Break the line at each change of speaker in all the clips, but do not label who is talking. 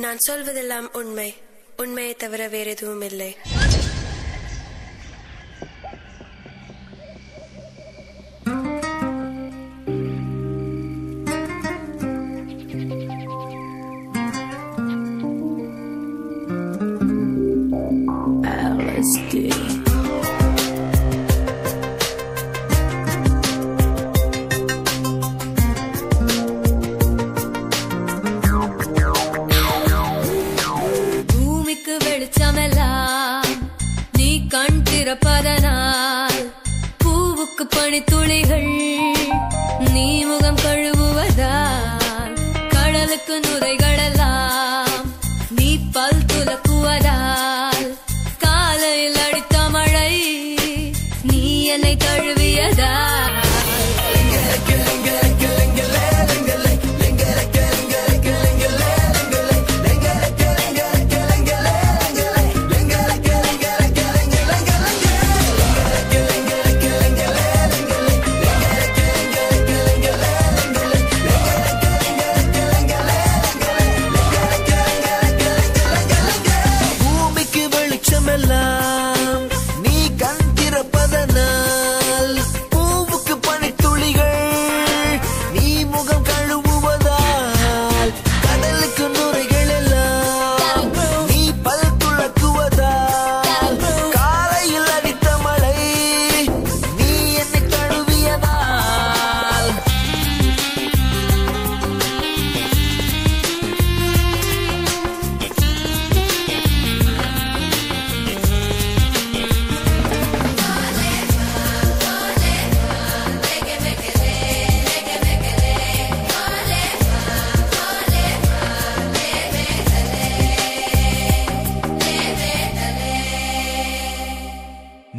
நான் சொல்வதெல்லாம் உண்மை, உண்மையை தவிர வேறு எதுவும் இல்லை.
பூமிக்கு வெளிச்சமெல்லாம் நீ கண் திறப்பதனால், பூவுக்கு பனித்துளிகள் நீ முகம் கழுவுவதால், கடலுக்கு நுரைகளெல்லாம் நீ பல் துலக்குவதால், காலையில் அடித்த மழை நீ என்னை தழுவியதால்,
நீ கண் திறப்பதனால், பூவுக்கு பனித்துளிகள் நீ முகம் கழுவுவதால், கடலுக்கு நுரைகள் எல்லாம் நீ பல் துலக்குவதால், காலையில் அடித்த மழை நீ என்னை தழுவியதால்,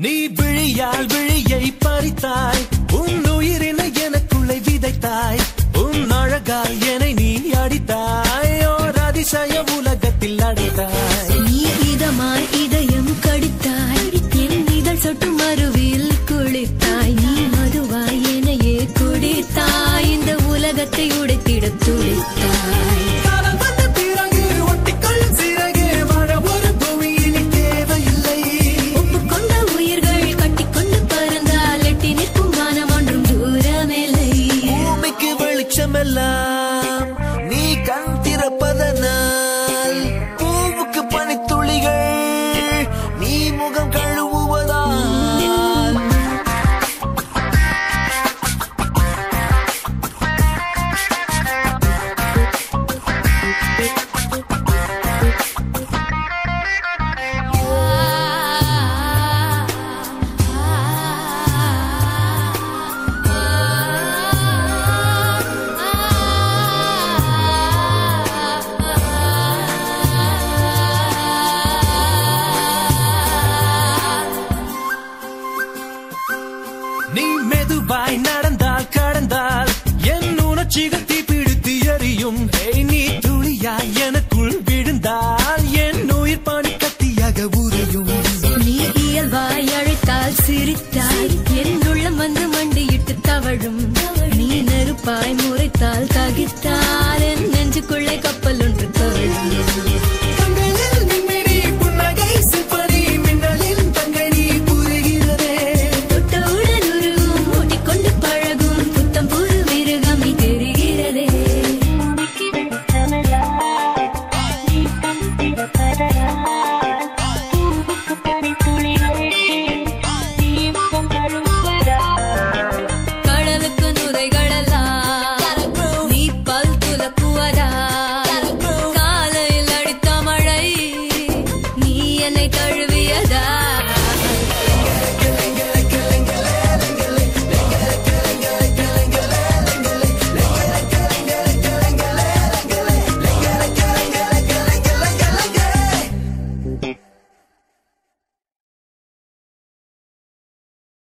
நீ விழியால் விழியை பறித்தாய், உன் உயிரினை எனக்குள்ளே விதைத்தாய், உன் அழகால் என்னை நீ அடித்தாய், ஓர் அதிசய உலகத்தில் அடைத்தாய்.
நீ இதமாய் இதயம் கடித்தாய், என் இதழ் சொட்டு மறுவில் குளித்தாய், நீ மதுவாய் என்னையே குடித்தாய், இந்த உலகத்தை உடைத்திட துடித்தாய்.
காலம் வந்த பிறகு ஒட்டிக்கொள்ளும் சிறகு வாழ ஒரு பூமி இனி தேவையில்லை.
ஒப்புக்கொண்ட உயிர்கள் கட்டிக்கொண்டு பறந்தால் எட்டி நிற்கும் வானம் ஒன்றும் தூரமில்லை.
பூமிக்கு வெளிச்சமெல்லாம் நீ கண் திறப்பதனால், பூவுக்கு பனித்துளிகள் நீ முகம் கழுவுவதால், நீ மெதுவாய் நடந்தால் கடந்தால் என் உணர்ச்சிகள் தீப்பிடித்து எரியும். நீ துளியாய் எனக்குள் விழுந்தால் என் உயிர் பனி கத்தியாக உறையும்.
நீ இயல்பாய் அழைத்தால் சிரித்தாய், என் உள்ளம் வந்து மண்டியிட்டு தவழும். நீ நெருப்பாய் முறைத்தால் தகித்தால் என் நெஞ்சுக்குள்ளே கப்பல் ஒன்று தவழும்.
கண்களில் நிம்மதி புன்னகை சிப்பதி மின்னலில் தங்கை நீ புரிகிறதே.
தொட்டவுடன் உருகும் ஓட்டிக்கொண்டு பழகும் புத்தம் புது மிருகம் நீ தெரிகிறதே. கடலுக்கு நுரைகளெல்லாம் நீ பல் துலக்குவதால், காலையில் அடித்த மழை நீ என்னை தழுவி